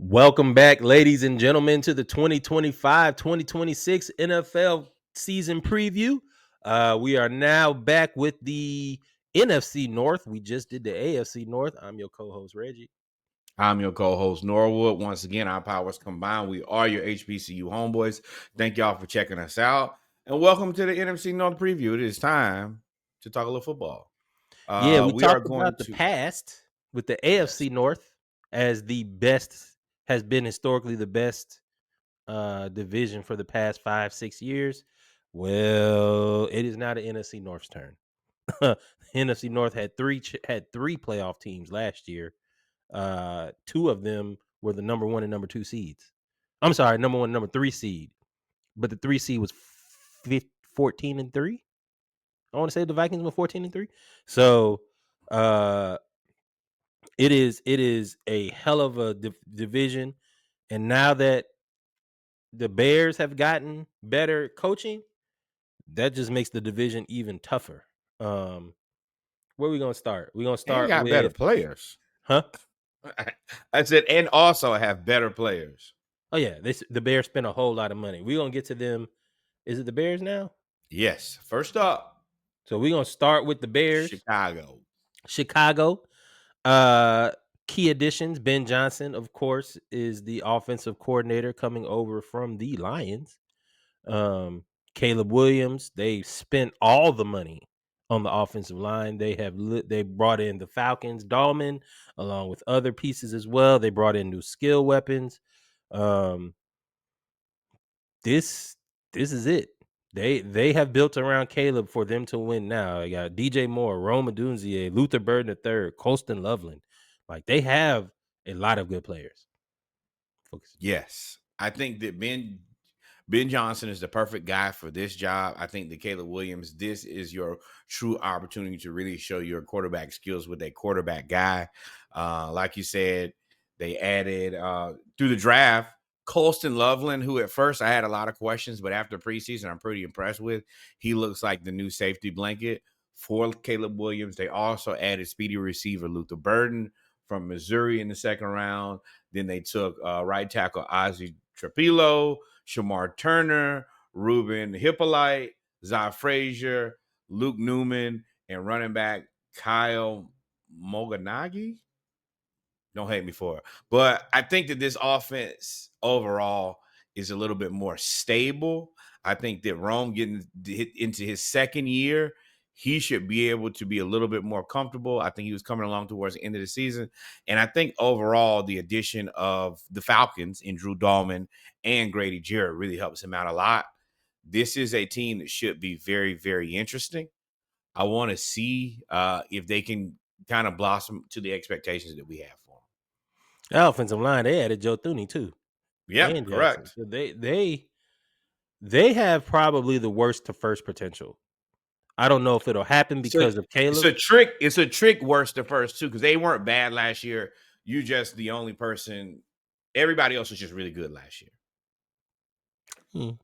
Welcome back, ladies and gentlemen, to the 2025-2026 NFL season preview. We are now back with the NFC North. We just did the AFC North. I'm your co-host, Reggie. I'm your co-host, Norwood. Once again, our powers combined. We are your HBCU homeboys. Thank y'all for checking us out. And welcome to the NFC North Preview. It is time to talk a little football. We We are talked going about the to... past with the Yes. AFC North as the best, has been historically the best division for the past 5-6 years. Well, it is now the NFC North's turn. NFC North had three playoff teams last year. Two of them were the number 1 and number 2 seeds. I'm sorry, number 1 and number 3 seed. But the 3 seed was 14-3. I want to say the Vikings were 14-3. So it is a hell of a division. And now that the Bears have gotten better coaching, that just makes the division even tougher. Where are we gonna start? We're gonna And start got better with, players. huh? I said, and also have better players. Oh yeah, the Bears spent a whole lot of money. We're gonna get to them. Is it the Bears now? Yes. First up, So we're gonna start with the Bears. Chicago. Key additions. Ben Johnson, of course, is the offensive coordinator coming over from the Lions. Caleb Williams, they spent all the money on the offensive line. They brought in the Falcons, Dahlman, along with other pieces as well. They brought in new skill weapons. This is it. They have built around Caleb for them to win now. They got DJ Moore, Rome Odunze, Luther Burden III, Colston Loveland. Like, they have a lot of good players. Focus. Yes. I think that Ben Johnson is the perfect guy for this job. I think that Caleb Williams, this is your true opportunity to really show your quarterback skills with a quarterback guy. Like you said, they added through the draft Colston Loveland, who at first I had a lot of questions, but after preseason, I'm pretty impressed with. He looks like the new safety blanket for Caleb Williams. They also added speedy receiver Luther Burden from Missouri in the second round. Then they took right tackle Ozzie Trapilo, Shamar Turner, Ruben Hippolyte, Zy Frazier, Luke Newman, and running back Kyle Moganagi. Don't hate me for it. But I think that this offense overall is a little bit more stable. I think that Rome getting into his second year, he should be able to be a little bit more comfortable. I think he was coming along towards the end of the season. And I think overall, the addition of the Falcons in Drew Dahlman and Grady Jarrett really helps him out a lot. This is a team that should be very, very interesting. I want to see if they can kind of blossom to the expectations that we have for them. The offensive line, they added Joe Thuney too. Yep, And Jackson. correct. So they have probably the worst to first potential. I don't know if it'll happen because of Caleb. It's a trick worse to first too, because they weren't bad last year. You just the only person. Everybody else was just really good last year.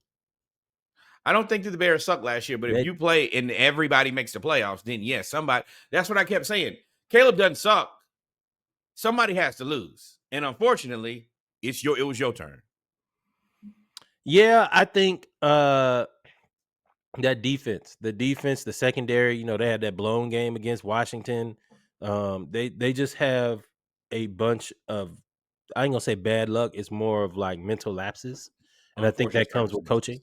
I don't think that the Bears sucked last year, but if you play and everybody makes the playoffs, then yes, somebody. That's what I kept saying. Caleb doesn't suck. Somebody has to lose, and unfortunately, it was your turn. Yeah, I think that defense, the secondary, they had that blown game against Washington. They just have a bunch of, I ain't gonna say bad luck. It's more of like mental lapses, and I think that comes with coaching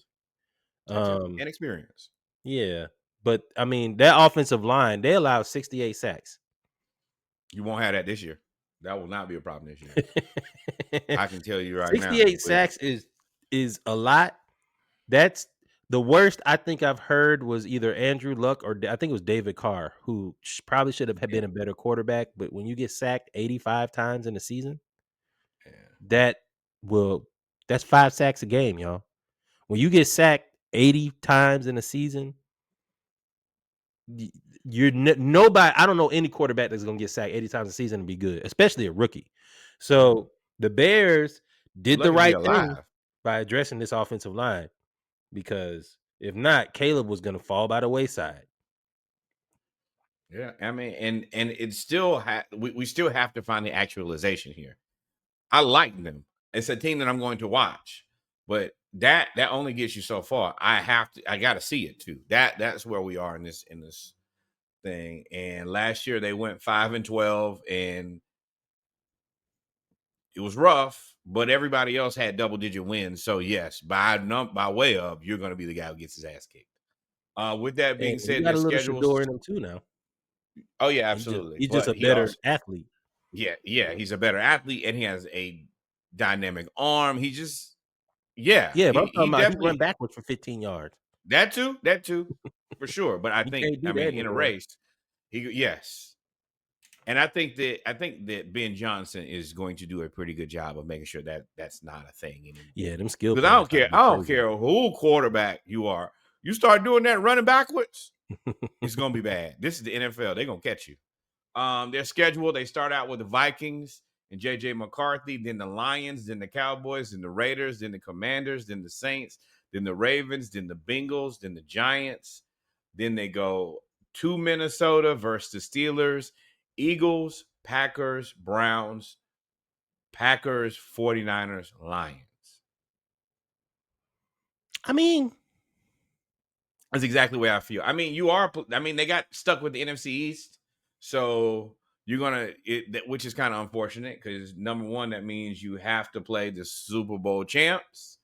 and experience. Yeah, but I mean, that offensive line, they allowed 68 sacks. You won't have that this year. That will not be a problem this year. I can tell you right 68 now. 68 sacks is a lot. That's the worst I think I've heard was either Andrew Luck or I think it was David Carr, who probably should have been a better quarterback. But when you get sacked 85 times in a season, that's 5 sacks a game, y'all. When you get sacked 80 times in a season, you're nobody. I don't know any quarterback that's gonna get sacked 80 times a season and be good, especially a rookie. So the Bears did the right thing by addressing this offensive line, because if not, Caleb was gonna fall by the wayside. Yeah, I mean, and it's still we still have to find the actualization here. I like them. It's a team that I'm going to watch, but that only gets you so far. I got to see it too. That's where we are in this thing. And last year they went 5-12, and it was rough, but everybody else had double digit wins. So yes, by way of, you're going to be the guy who gets his ass kicked. With that And being he said, got their a little schedules. Shador in him too now. Oh yeah, absolutely. He's just But a he better also, athlete. yeah, he's a better athlete, and he has a dynamic arm. He just, yeah, Yeah, but I'm he talking about he run definitely, backwards for 15 yards. that too, for sure. But I You think, can't do I that mean, in a anymore. race, yes, and I think that Ben Johnson is going to do a pretty good job of making sure that that's not a thing anymore. Yeah, them skill Because players about to be I don't crazy. care who quarterback you are. You start doing that running backwards, it's gonna be bad. This is the NFL. They're gonna catch you. Their schedule, they start out with the Vikings and JJ McCarthy, then the Lions, then the Cowboys, then the Raiders, then the Commanders, then the Saints, then the Ravens, then the Bengals, then the Giants. Then they go to Minnesota versus the Steelers, Eagles, Packers, Browns, Packers, 49ers, Lions. I mean, That's exactly the way I feel. I mean, they got stuck with the NFC East. So you're which is kind of unfortunate, because number one, that means you have to play the Super Bowl champs.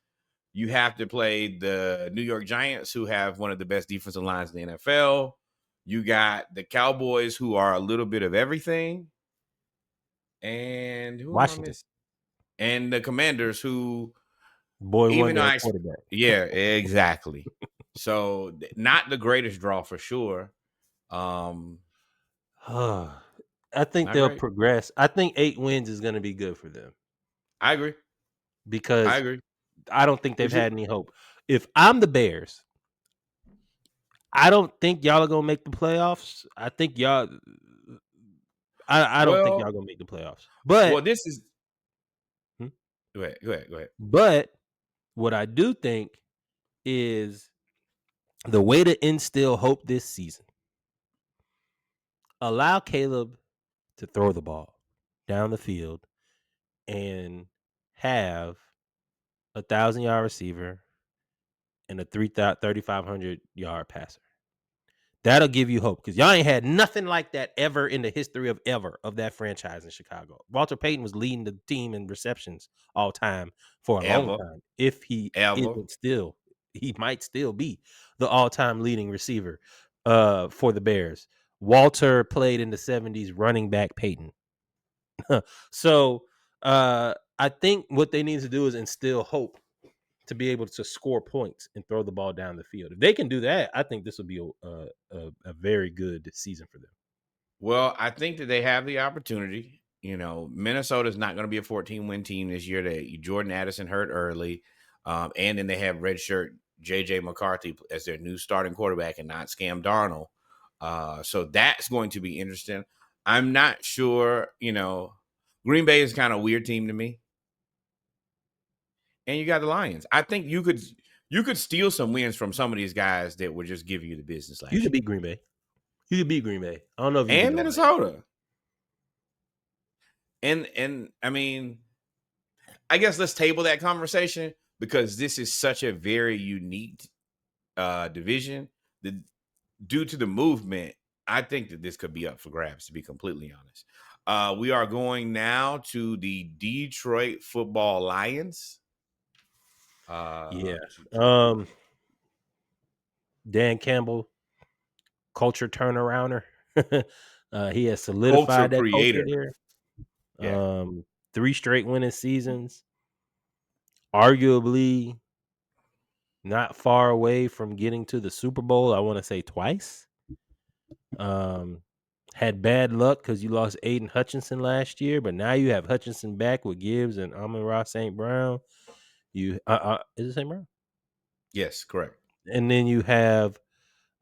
You have to play the New York Giants, who have one of the best defensive lines in the NFL. You got the Cowboys, who are a little bit of everything. And who am I Washington, missing? And the Commanders, who, boy even though wonder at quarterback. yeah, exactly. So not the greatest draw for sure. Um, I think Not they'll great. progress. I think 8 wins is going to be good for them I agree. I because agree. I don't think they've Cause you, had any hope. If I'm the Bears, I don't think y'all are going to make the playoffs. I think y'all I don't think well, y'all going to make the playoffs. this is. Hmm? Go ahead. Go ahead. Go ahead. But what I do think is the way to instill hope this season. Allow Caleb to throw the ball down the field and have 1,000-yard receiver and a 3,500-yard passer. That'll give you hope because y'all ain't had nothing like that ever in the history of that franchise in Chicago. Walter Payton was leading the team in receptions all time for a long Ever, time. If he ever. isn't still, he might still be the all-time leading receiver for the Bears. Walter played in the 70s running back Peyton. So I think what they need to do is instill hope to be able to score points and throw the ball down the field. If they can do that, I think this will be a very good season for them. Well, I think that they have the opportunity. Minnesota's not going to be a 14-win team this year. Jordan Addison hurt early, and then they have redshirt JJ McCarthy as their new starting quarterback and not Scam Darnold. So that's going to be interesting. I'm not sure. Green Bay is kind of a weird team to me. And you got the Lions. I think you could steal some wins from some of these guys that were just giving you the business You last could year. beat Green Bay. You could beat Green Bay. I don't know if you could And beat Atlanta. Minnesota. And I mean, I guess let's table that conversation, because this is such a very unique division. Due to the movement, I think that this could be up for grabs, to be completely honest. We are going now to the Detroit Football Lions. Yeah. To, to Dan Campbell, culture turnarounder. He has culture solidified that culture creator. there. Yeah. 3 straight winning seasons. Arguably not far away from getting to the Super Bowl. I want to say twice. Had bad luck because you lost Aiden Hutchinson last year, but now you have Hutchinson back with Gibbs and Amon-Ra St. Brown. You is it St. Brown? Yes, correct. And then you have,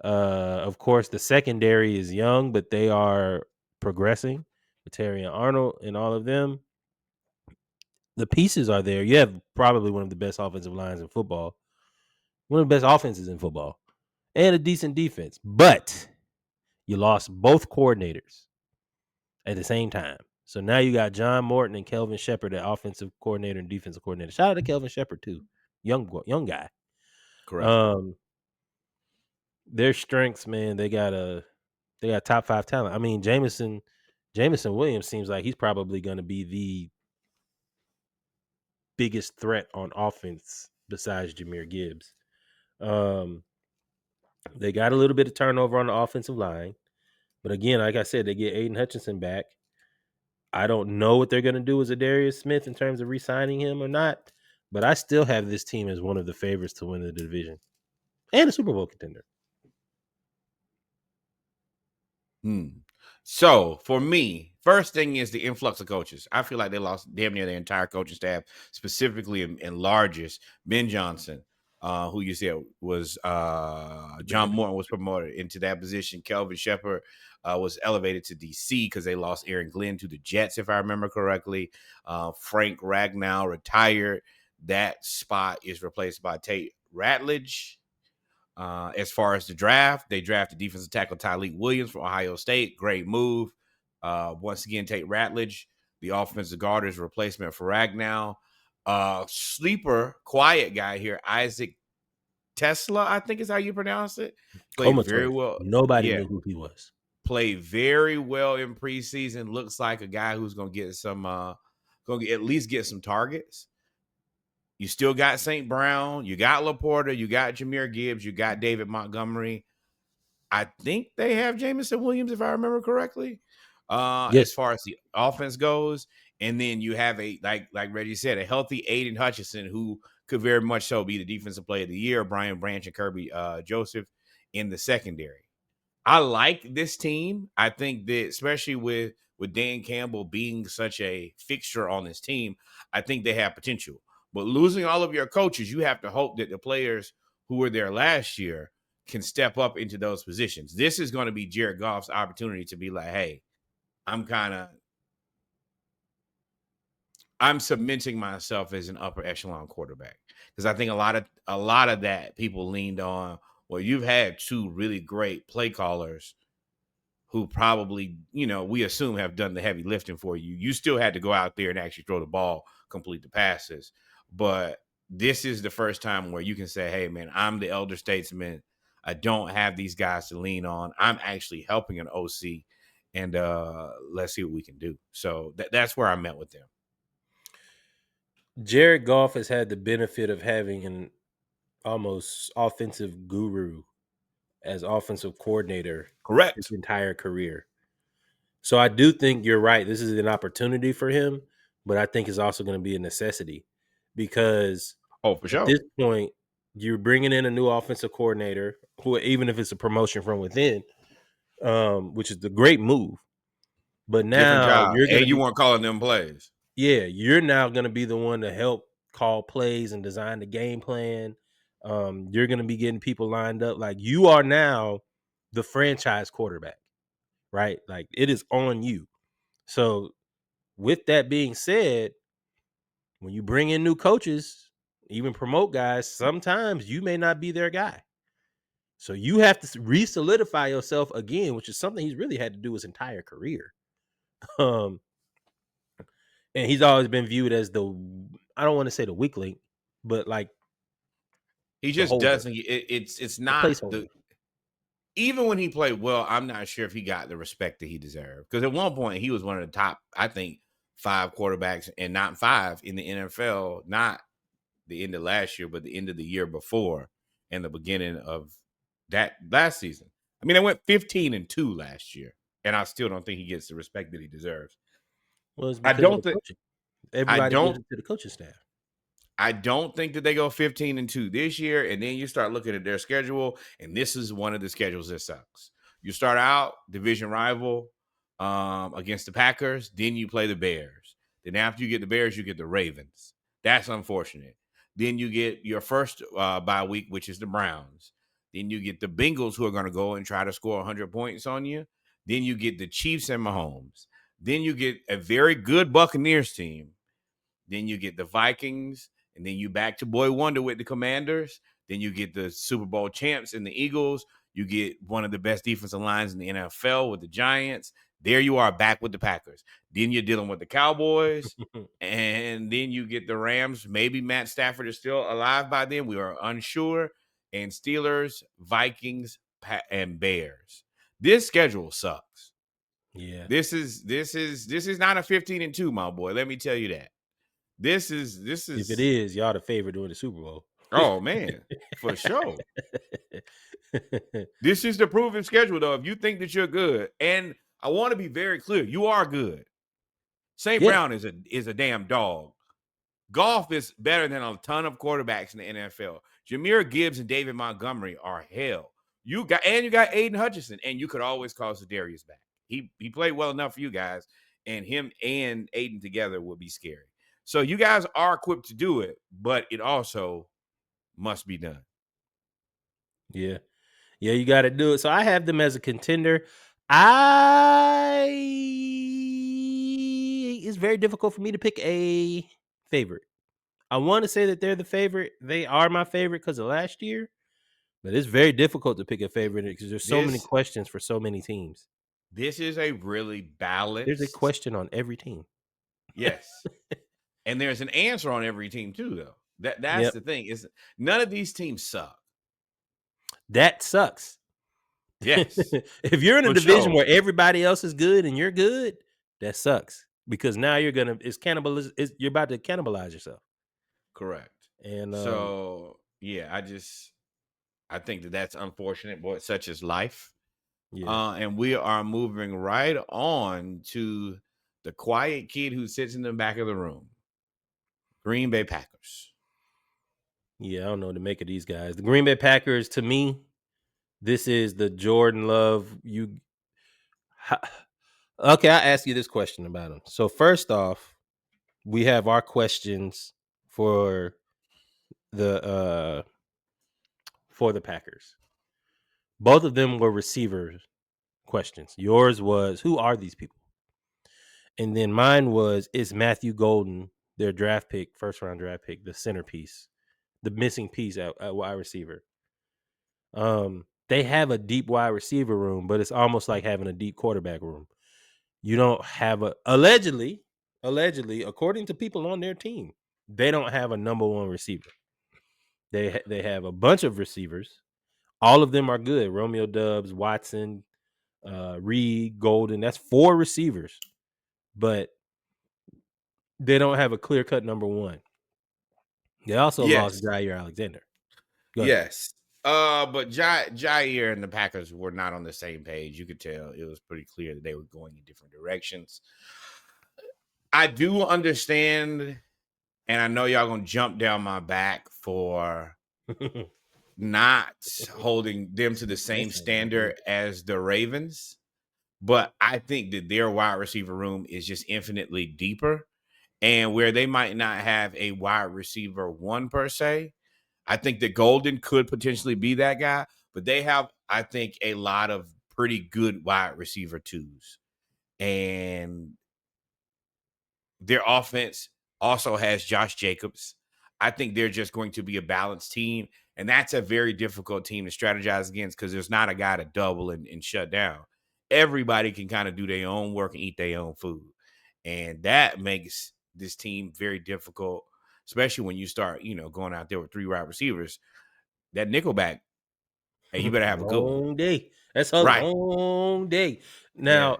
of course, the secondary is young, but they are progressing. Terry and Arnold and all of them. The pieces are there. You have probably one of the best offensive lines in football, one of the best offenses in football, and a decent defense. But you lost both coordinators at the same time. So now you got John Morton and Kelvin Shepard, the offensive coordinator and defensive coordinator. Shout out to Kelvin Shepard too, young guy. Correct. Um, their strengths, man, they got top 5 talent. I mean, Jameson Williams seems like he's probably going to be the biggest threat on offense besides Jahmyr Gibbs. They got a little bit of turnover on the offensive line, but again, like I said, they get Aiden Hutchinson back. I don't know what they're going to do with Zadarius Smith in terms of re-signing him or not, but I still have this team as one of the favorites to win the division and a Super Bowl contender. So for me, first thing is the influx of coaches. I feel like they lost damn near their entire coaching staff, specifically in largest Ben Johnson, who you said was John Morton was promoted into that position. Kelvin Shepard was elevated to DC because they lost Aaron Glenn to the Jets, if I remember correctly. Frank Ragnow retired. That spot is replaced by Tate Ratledge. As far as the draft, they drafted defensive tackle Tyleek Williams from Ohio State. Great move. Once again, Tate Ratledge, the offensive guard, is a replacement for Ragnow. Sleeper, quiet guy here, Isaac Tesla, I think is how you pronounce it. Played very Comatose. well. Nobody Yeah, knew who he was. played very well in preseason. Looks like a guy who's going to get some, going to at least get some targets. You still got St. Brown, you got Laporta, you got Jahmyr Gibbs, you got David Montgomery. I think they have Jameson Williams, if I remember correctly, Yes. as far as the offense goes. And then you have like Reggie said, a healthy Aiden Hutchinson, who could very much so be the defensive player of the year. Brian Branch and Kirby Joseph in the secondary. I like this team. I think that especially with Dan Campbell being such a fixture on this team, I think they have potential. But losing all of your coaches, you have to hope that the players who were there last year can step up into those positions. This is going to be Jared Goff's opportunity to be like, hey, I'm cementing myself as an upper echelon quarterback. Because I think a lot of that people leaned on, well, you've had two really great play callers who probably, we assume have done the heavy lifting for you. You still had to go out there and actually throw the ball, complete the passes. But this is the first time where you can say, hey, man, I'm the elder statesman. I don't have these guys to lean on. I'm actually helping an OC, and let's see what we can do. So that's where I met with them. Jared Goff has had the benefit of having an almost offensive guru as offensive coordinator his Correct. entire career. So I do think you're right. This is an opportunity for him, but I think it's also going to be a necessity because Oh, for at sure. this point, you're bringing in a new offensive coordinator who, even if it's a promotion from within, which is the great move. But Different now job. you're going And to you be, weren't calling them plays. you're now going to be the one to help call plays and design the game plan. You're going to be getting people lined up. Like, you are now the franchise quarterback, right? Like, it is on you. So with that being said, when you bring in new coaches, even promote guys, sometimes you may not be their guy. So you have to re-solidify yourself again, which is something he's really had to do his entire career. And he's always been viewed as I don't want to say the weak link, but like He the just holder, doesn't. It's the not placeholder. even when he played well, I'm not sure if he got the respect that he deserved. Because at one point he was one of the top, I think, 5 quarterbacks, and not 5 in the NFL, not the end of last year, but the end of the year before and the beginning of that last season. I mean, I went 15-2 last year, and I still don't think he gets the respect that he deserves. Well, it's I because of don't the think coaching. I Everybody gives don't it to the coaching staff. I don't think that they go 15-2 this year. And then you start looking at their schedule, and this is one of the schedules that sucks. You start out division rival against the Packers, then you play the Bears. Then after you get the Bears, you get the Ravens. That's unfortunate. Then you get your first bye week, which is the Browns. Then you get the Bengals, who are going to go and try to score 100 points on you. Then you get the Chiefs and Mahomes. Then you get a very good Buccaneers team. Then you get the Vikings, and then you back to Boy Wonder with the Commanders. Then you get the Super Bowl champs and the Eagles. You get one of the best defensive lines in the NFL with the Giants. There you are back with the Packers. Then you're dealing with the Cowboys, and then you get the Rams. Maybe Matt Stafford is still alive by then. We are unsure. And Steelers, Vikings, and Bears. This schedule sucks. Yeah. This is not a 15-2, my boy. Let me tell you that. This If it is is, y'all the favorite to win the Super Bowl. oh man, for sure. This is the proven schedule, though. If you think that you're good, and I want to be very clear, you are good. St. Yeah. Brown is a damn dog. Golf is better than a ton of quarterbacks in the NFL. Jahmyr Gibbs and David Montgomery are hell. You got Aiden Hutchinson, and you could always call Darius back. He played well enough for you guys, and him and Aiden together would be scary. So you guys are equipped to do it, but it also must be done. Yeah. Yeah, you got to do it. So I have them as a contender. It's very difficult for me to pick a favorite. I want to say that they're the favorite. They are my favorite because of last year, but it's very difficult to pick a favorite because there's so many This questions for so many teams. this is a really There's a balanced, question on every team. yes. And there's an answer on every team too, though. That's Yep. the thing. Is none of these teams suck. That sucks. Yes. If you're in a For division sure. where everybody else is good and you're good, that sucks because now you're about to cannibalize yourself. Correct. And So yeah, I think that that's unfortunate, but such is life. yeah. And we are moving right on to the quiet kid who sits in the back of the room. Green Bay Packers. Yeah, I don't know what to make of these guys. The Green Bay Packers, to me, this is the Jordan Love. Okay, I'll ask you this question about them. So first off, we have our questions for the Packers. Both of them were receiver questions. Yours was, who are these people? And then mine was, is Matthew Golden, their draft pick, first round draft pick, the centerpiece, the missing piece at wide receiver? They have a deep wide receiver room, but it's almost like having a deep quarterback room. You don't have allegedly, according to people on their team, they don't have a number one receiver. They have a bunch of receivers. All of them are good. Romeo Dubs, Watson, Reed, Golden. That's 4 receivers, but they don't have a clear cut number one. They also lost Yes. Jair Alexander. Go ahead. Yes. But Jair and the Packers were not on the same page. You could tell it was pretty clear that they were going in different directions. I do understand, and I know y'all gonna jump down my back for not holding them to the same standard as the Ravens, but I think that their wide receiver room is just infinitely deeper. And where they might not have a wide receiver one per se, I think that Golden could potentially be that guy, but they have, I think, a lot of pretty good wide receiver twos. And their offense also has Josh Jacobs. I think they're just going to be a balanced team. And that's a very difficult team to strategize against because there's not a guy to double and shut down. Everybody can kind of do their own work and eat their own food. And that makes this team very difficult, especially when you start, going out there with 3 wide receivers. That nickelback, hey, you better have a good one. Long day. That's a Right. long day. Yeah. Now,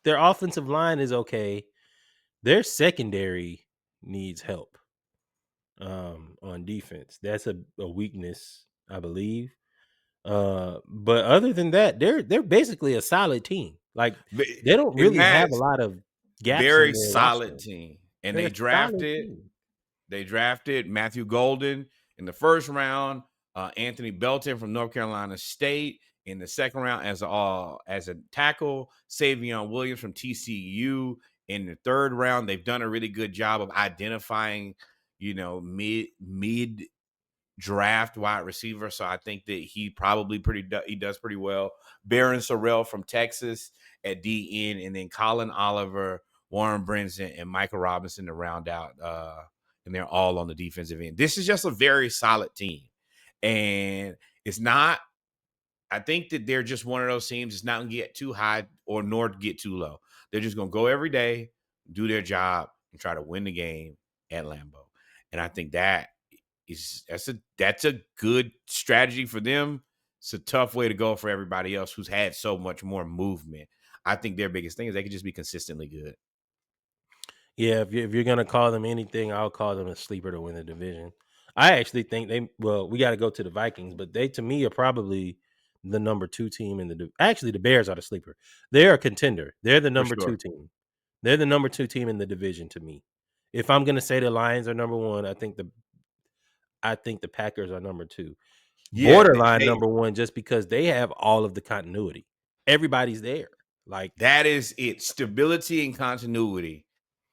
their offensive line is okay. Their secondary needs help on defense. That's a weakness, I believe. But other than that, they're basically a solid team. Like they don't And really have a that's lot of gaps in very their solid roster. team. And They're they a solid drafted team. Matthew Golden in the first round, Anthony Belton from North Carolina State in the second round as a tackle, Savion Williams from TCU in the third round. They've done a really good job of identifying, mid draft wide receiver. So I think that he does pretty well. Baron Sorrell from Texas at DN, and then Colin Oliver, Warren Brinson, and Michael Robinson to round out. And they're all on the defensive end. This is just a very solid team. And it's not, I think that they're just one of those teams that's not going to get too high or nor get too low. They're just going to go every day, do their job, and try to win the game at Lambeau. And I think that's a good strategy for them. It's a tough way to go for everybody else who's had so much more movement. I think their biggest thing is they could just be consistently good. Yeah, if you're gonna call them anything, I'll call them a sleeper to win the division. I actually think we got to go to the Vikings, but they to me are probably the number 2 team in actually the Bears are the sleeper. They're a contender. They're the For number 2 sure. team. They're the number 2 team in the division to me. If I'm gonna say the Lions are number 1, I think the Packers are number 2. Yeah, Borderline they number 1 just because they have all of the continuity. Everybody's there. Like, that is it. Stability and continuity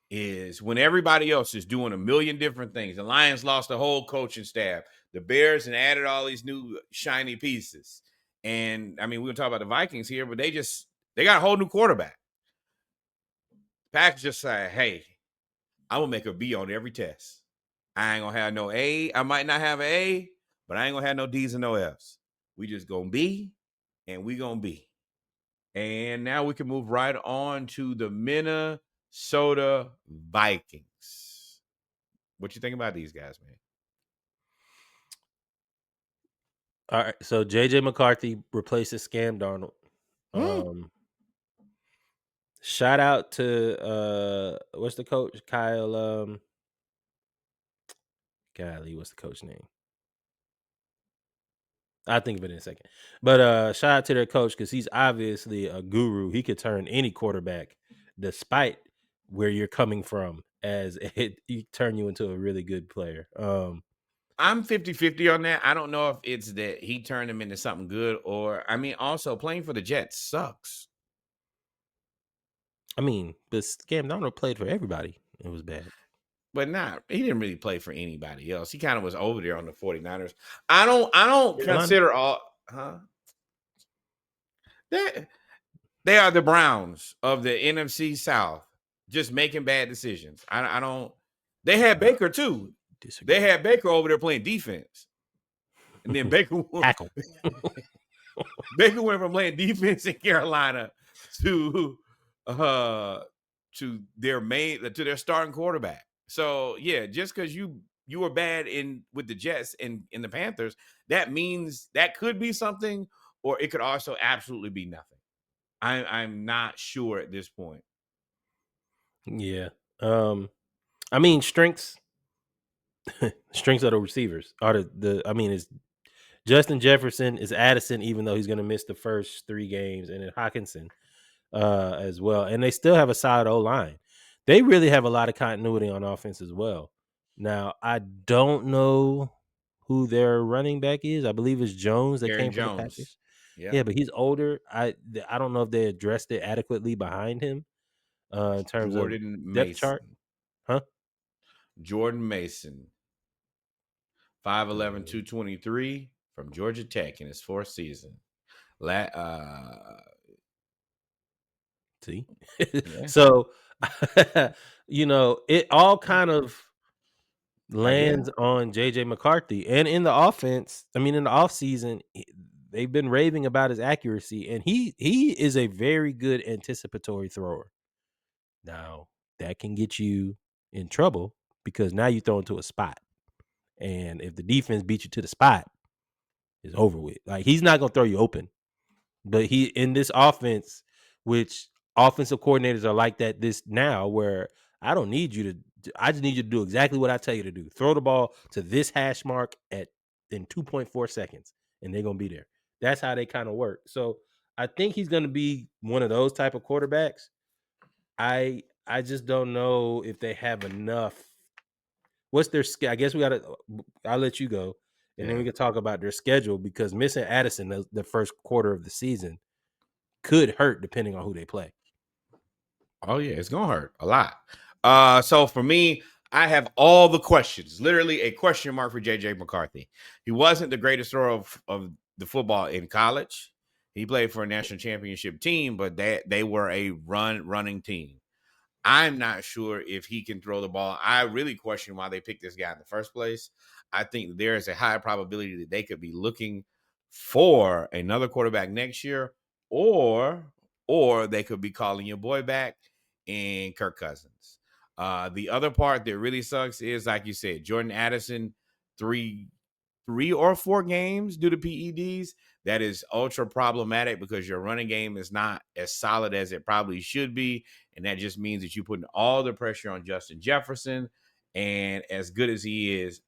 is when everybody else is doing a million different things. The Lions lost the whole coaching staff. The Bears and added all these new shiny pieces. And I mean, we're gonna talk about the Vikings here, but they got a whole new quarterback. Packers just say, hey, I'm gonna make a B on every test. I ain't gonna have no A. I might not have an A, but I ain't gonna have no D's and no F's. We just gonna be, and we gonna be. And now we can move right on to the Minnesota Vikings. What you think about these guys, man? all right, so JJ McCarthy replaces Scam Darnold. Hmm. Shout out to what's the coach? Kyle golly, what's the coach name? I'll think of it in a second. But shout out to their coach because he's obviously a guru. He could turn any quarterback, despite where you're coming from, as he turn you into a really good player. I'm 50-50 on that. I don't know if it's that he turned him into something good or, I mean, also playing for the Jets sucks. I mean, but Scam Donald played for everybody. It was bad. But he didn't really play for anybody else. He kind of was over there on the 49ers. I don't Carolina? consider all they are the Browns of the NFC South, just making bad decisions. I don't they had Baker too. They Disagree. had Baker over there playing defense. And then Tackle. Baker went from playing defense in Carolina to uh to their starting quarterback. So yeah, just because you were bad with the Jets and in the Panthers, that means that could be something, or it could also absolutely be nothing. I'm not sure at this point. Yeah. I mean, strengths of the receivers are I mean, it's Justin Jefferson, is Addison, even though he's going to miss the first 3 games, and then Hawkinson as well. And they still have a solid O line. They really have a lot of continuity on offense as well. Now, I don't know who their running back is. I believe it's Jones that Aaron came from the Jones. Packers. Yeah. Yeah, but he's older. I don't know if they addressed it adequately behind him in terms of Jordan depth chart. Mason. Huh? Jordan Mason. 5'11", Mm, 223 from Georgia Tech in his 4th season. see? Yeah, So, it all kind of I guess. lands on JJ McCarthy. And in the offense, I mean in the offseason, they've been raving about his accuracy, and he is a very good anticipatory thrower. Now, that can get you in trouble because now you throw into a spot. And if the defense beats you to the spot, it's over with. Like, he's not gonna throw you open. But he in this offense, which offensive coordinators are like that this now, where I don't need you to. I just need you to do exactly what I tell you to do. Throw the ball to this hash mark in 2.4 seconds, and they're gonna be there. That's how they kind of work. So I think he's gonna be one of those type of quarterbacks. I just don't know if they have enough. What's their schedule? I guess we gotta. I'll let you go, and then Yeah. we can talk about their schedule because missing Addison the first quarter of the season could hurt depending on who they play. Oh yeah, it's gonna hurt a lot. So for me, I have all the questions. Literally a question mark for JJ McCarthy. He wasn't the greatest thrower of the football in college. He played for a national championship team, but they were a running team. I'm not sure if he can throw the ball. I really question why they picked this guy in the first place. I think there is a high probability that they could be looking for another quarterback next year, or or they could be calling your boy back in Kirk Cousins. The other part that really sucks is, like you said, Jordan Addison, three or four games due to PEDs. That is ultra problematic because your running game is not as solid as it probably should be. And that just means that you're putting all the pressure on Justin Jefferson. And as good as he is,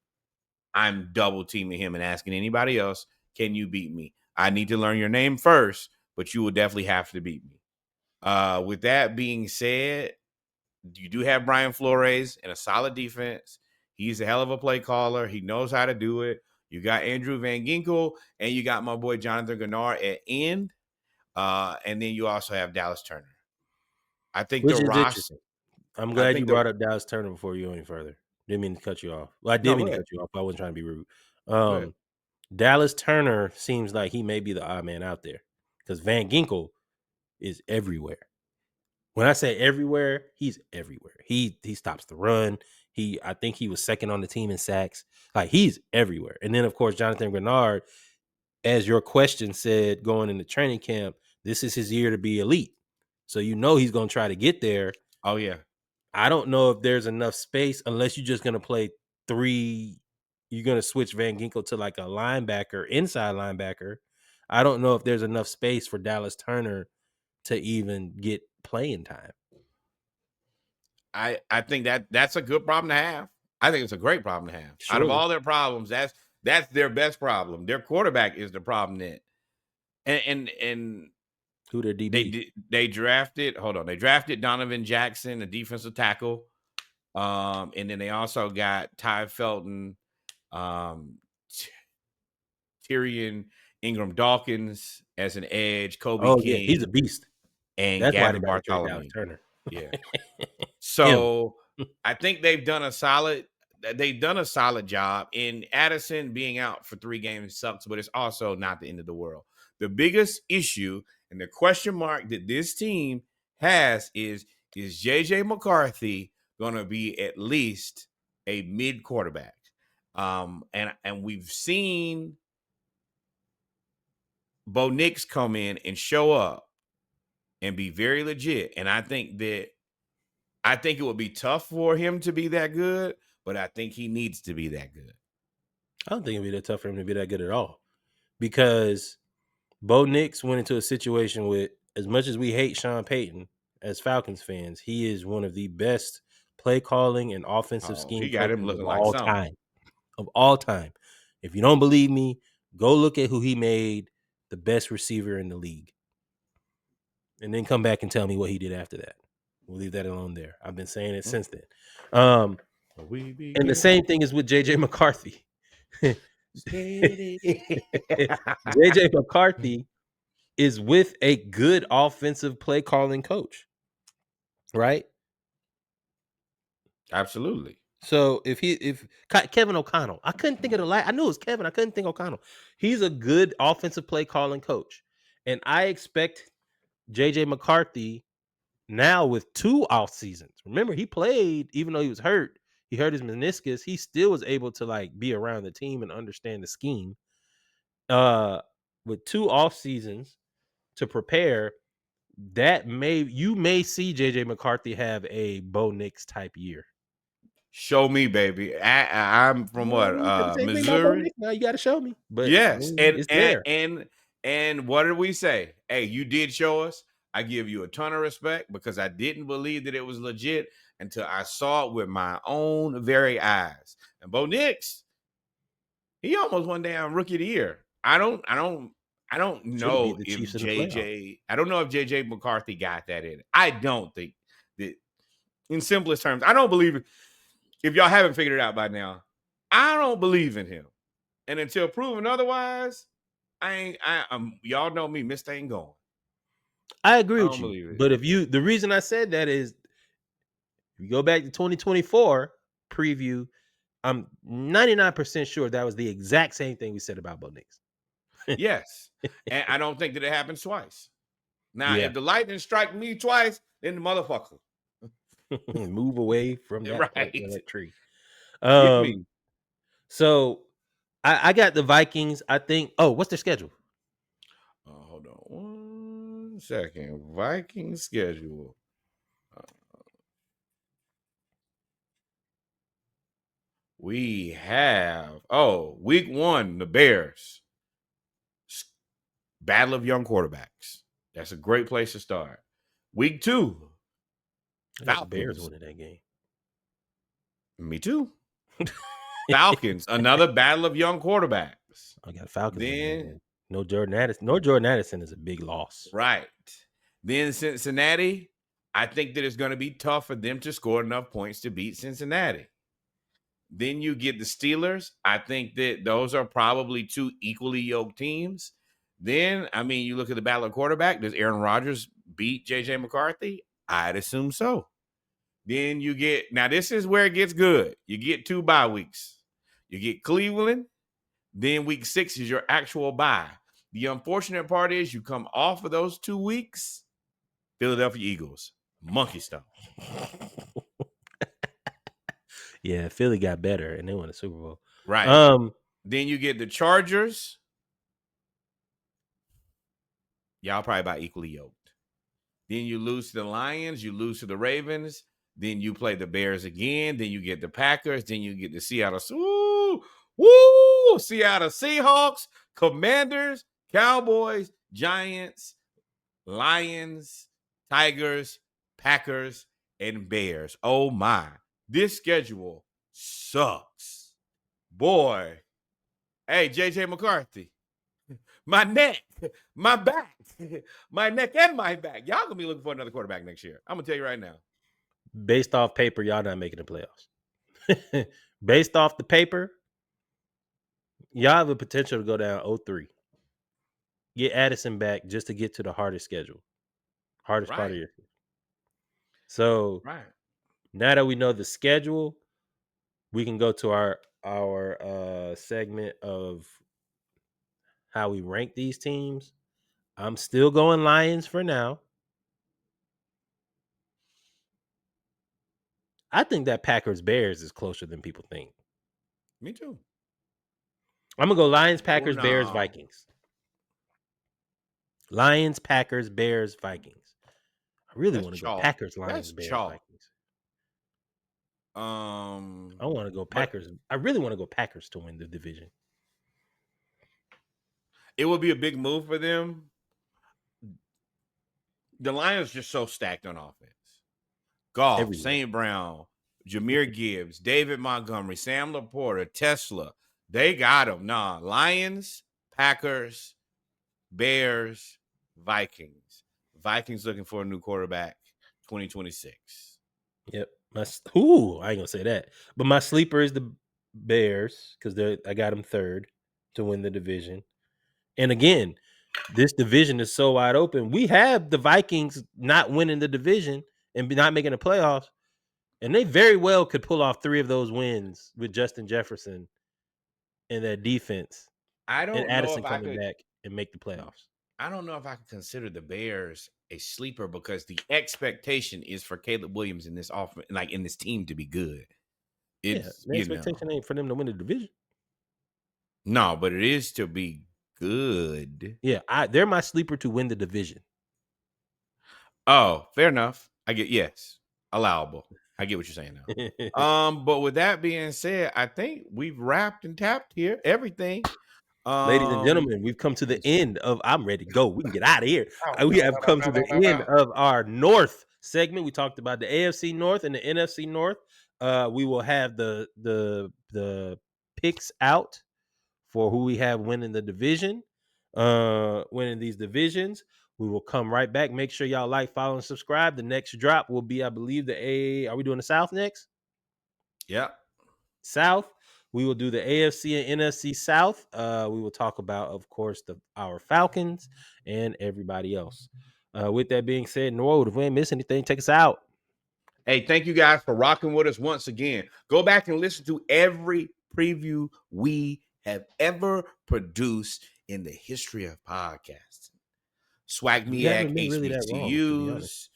I'm double teaming him and asking anybody else, can you beat me? I need to learn your name first, but you will definitely have to beat me. With that being said, you do have Brian Flores and a solid defense. He's a hell of a play caller. He knows how to do it. You got Andrew Van Ginkel, and you got my boy Jonathan Gannard at end. And then you also have Dallas Turner. I think the which is Ross. interesting. I'm I glad you think the brought up Dallas Turner before you go any further. Didn't mean to cut you off. Well, I did no. mean Go to ahead. cut you off. I wasn't trying to be rude. Go ahead. Dallas Turner seems like he may be the odd man out there because Van Ginkel is everywhere. When I say everywhere, he's everywhere. He stops the run. I think he was second on the team in sacks. Like he's everywhere. And then of course Jonathan Grenard, as your question said, going into training camp, this is his year to be elite. So you know he's going to try to get there. Oh yeah. I don't know if there's enough space unless you're just going to play three. You're going to switch Van Ginkel to like a linebacker, inside linebacker. I don't know if there's enough space for Dallas Turner to even get playing time. I think that's a good problem to have. I think it's a great problem to have. Out of Surely. all their problems, that's their best problem. Their quarterback is the problem that and Who their DB? they drafted. Hold on, they drafted Donovan Jackson, a defensive tackle. And then they also got Ty Felton, um, Tyrion Ingram Dawkins as an edge, Kobe Oh yeah, he's a King, beast. and That's why they Gavin got to trade Dallas Bartholomew. Turner. Yeah. Him. So I think they've done a solid job. In Addison being out for 3 games sucks, but it's also not the end of the world. The biggest issue and the question mark that this team has is JJ McCarthy going to be at least a mid quarterback? And we've seen Bo Nix come in and show up and be very legit. And I think it would be tough for him to be that good, but I think he needs to be that good. I don't think it'd be that tough for him to be that good at all. Because Bo Nix went into a situation with, as much as we hate Sean Payton as Falcons fans, he is one of the best play calling and offensive Oh, scheme he got him coaches of looking like all something. time. Of all time. If you don't believe me, go look at who he made the best receiver in the league. And then come back and tell me what he did after that. We'll leave that alone there. I've been saying it since then. And the same thing is with JJ McCarthy. JJ McCarthy is with a good offensive play calling coach, right? Absolutely. So if Kevin O'Connell, I couldn't think of I knew it was Kevin. I couldn't think O'Connell. He's a good offensive play calling coach, and I expect JJ McCarthy now with 2 off seasons. Remember, he played even though he was hurt. He hurt his meniscus. He still was able to like be around the team and understand the scheme. With 2 off seasons to prepare, you may see JJ McCarthy have a Bo Nix type year. Show me, baby. I'm from Well, I what? mean, you said the same thing about Bo Missouri. Nix. Now you got to show me, but I Yes. mean, And it's and there. and and what did we say? Hey, you did show us. I give you a ton of respect because I didn't believe that it was legit until I saw it with my own very eyes. And Bo Nix, he almost won damn rookie of the year. I don't Should have know beat the if Chiefs in the playoff. I don't know if JJ McCarthy got that in. I don't think that, in simplest terms, I don't believe it. If y'all haven't figured it out by now, I don't believe in him. And until proven otherwise, y'all know me, Mr. Ain't going. I agree I with don't you, believe it. but the reason I said that is, if you go back to 2024 preview, I'm 99% sure that was the exact same thing we said about Bo Nix. Yes. And I don't think that it happens twice. Now, Yeah, if the lightning strike me twice, then the motherfucker. move away from Right. that tree. Hit Um, me. so I got the Vikings. I think. Oh, what's their schedule? Hold on 1 second. Vikings schedule. We have week 1, the Bears. Battle of young quarterbacks. That's a great place to start. Week 2, I got the Bears Falcons. winning that game. Me too. Falcons, another battle of young quarterbacks. I got Falcons winning that Then, game. No Jordan Addison. No Jordan Addison is a big loss. right. Then Cincinnati, I think that it's going to be tough for them to score enough points to beat Cincinnati. Then you get the Steelers. I think that those are probably 2 equally yoked teams. Then, I mean, you look at the battle of quarterback. Does Aaron Rodgers beat J.J. McCarthy? I'd assume so. Then you get, now this is where it gets good. You get 2 bye weeks. You get Cleveland. Then week 6 is your actual bye. The unfortunate part is you come off of those 2 weeks, Philadelphia Eagles, monkey stuff. Yeah, Philly got better and they won the Super Bowl. Right. Then you get the Chargers. Y'all probably about equally yoked. Then you lose to the Lions. You lose to the Ravens. Then you play the Bears again. Then you get the Packers. Then you get the Seattle Seahawks, Commanders, Cowboys, Giants, Lions, Tigers, Packers, and Bears. Oh my. This schedule sucks. Boy. Hey, J.J. McCarthy. My neck, my back, my neck and my back. Y'all gonna be looking for another quarterback next year. I'm gonna tell you right now. Based off paper, y'all not making the playoffs. Based off the paper, y'all have a potential to go down 0-3. Get Addison back just to get to the hardest schedule. Hardest part of your. So now that we know the schedule, we can go to our segment of how we rank these teams. I'm still going Lions for now. I think that Packers Bears is closer than people think. Me too. I'm gonna go Lions, Packers, Bears, Vikings. Lions, Packers, Bears, Vikings. I really want to go Packers, Lions, Bears, Vikings. I want to go Packers. I really want to go Packers to win the division. It would be a big move for them. The Lions just so stacked on offense. Goff, St. Brown, Jahmyr Gibbs, David Montgomery, Sam Laporta, Tesla. They got them. Nah, Lions, Packers, Bears, Vikings. Vikings looking for a new quarterback, 2026. Yep. I ain't gonna say that. But my sleeper is the Bears because I got them third to win the division. And again, this division is so wide open. We have the Vikings not winning the division and not making the playoffs, and they very well could pull off 3 of those wins with Justin Jefferson and that defense. I don't and know Addison if I coming could back and make the playoffs. I don't know if I could consider the Bears a sleeper because the expectation is for Caleb Williams in this in this team to be good. It's the expectation ain't for them to win the division. No, but it is to be good. Yeah, they're my sleeper to win the division. Oh, fair enough. Allowable. I get what you're saying now. But with that being said, I think we've wrapped and tapped here everything. Ladies and gentlemen, we've come to the end of I'm ready to go. We can get out of here. We have come to the end of our North segment. We talked about the AFC North and the NFC North. We will have the picks out for who we have winning the division, winning these divisions. We will come right back. Make sure y'all like, follow, and subscribe. The next drop will be, I believe, are we doing the South next? Yeah. South. We will do the AFC and NFC South. We will talk about, of course, our Falcons and everybody else. With that being said, Norwood, if we ain't miss anything, take us out. Hey, thank you guys for rocking with us once again. Go back and listen to every preview we have ever produced in the history of podcasting. SWAGMEAC, HBCUs,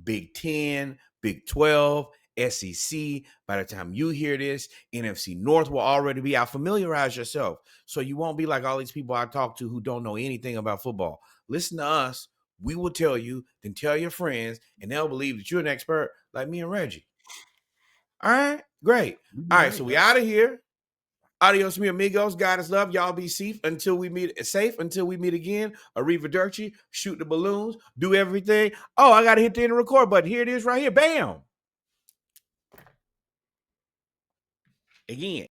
Big 10, Big 12, SEC. By the time you hear this, NFC North will already be out. Familiarize yourself so you won't be like all these people I talk to who don't know anything about football. Listen to us. we will tell you, then tell your friends, and they'll believe that you're an expert like me and Reggie. All right, great. All right, so we out of here. Adios, mi amigos. God is love. Y'all be safe until we meet again. Arrivederci. Shoot the balloons. Do everything. Oh, I gotta hit the end record button. Here it is right here. Bam. Again.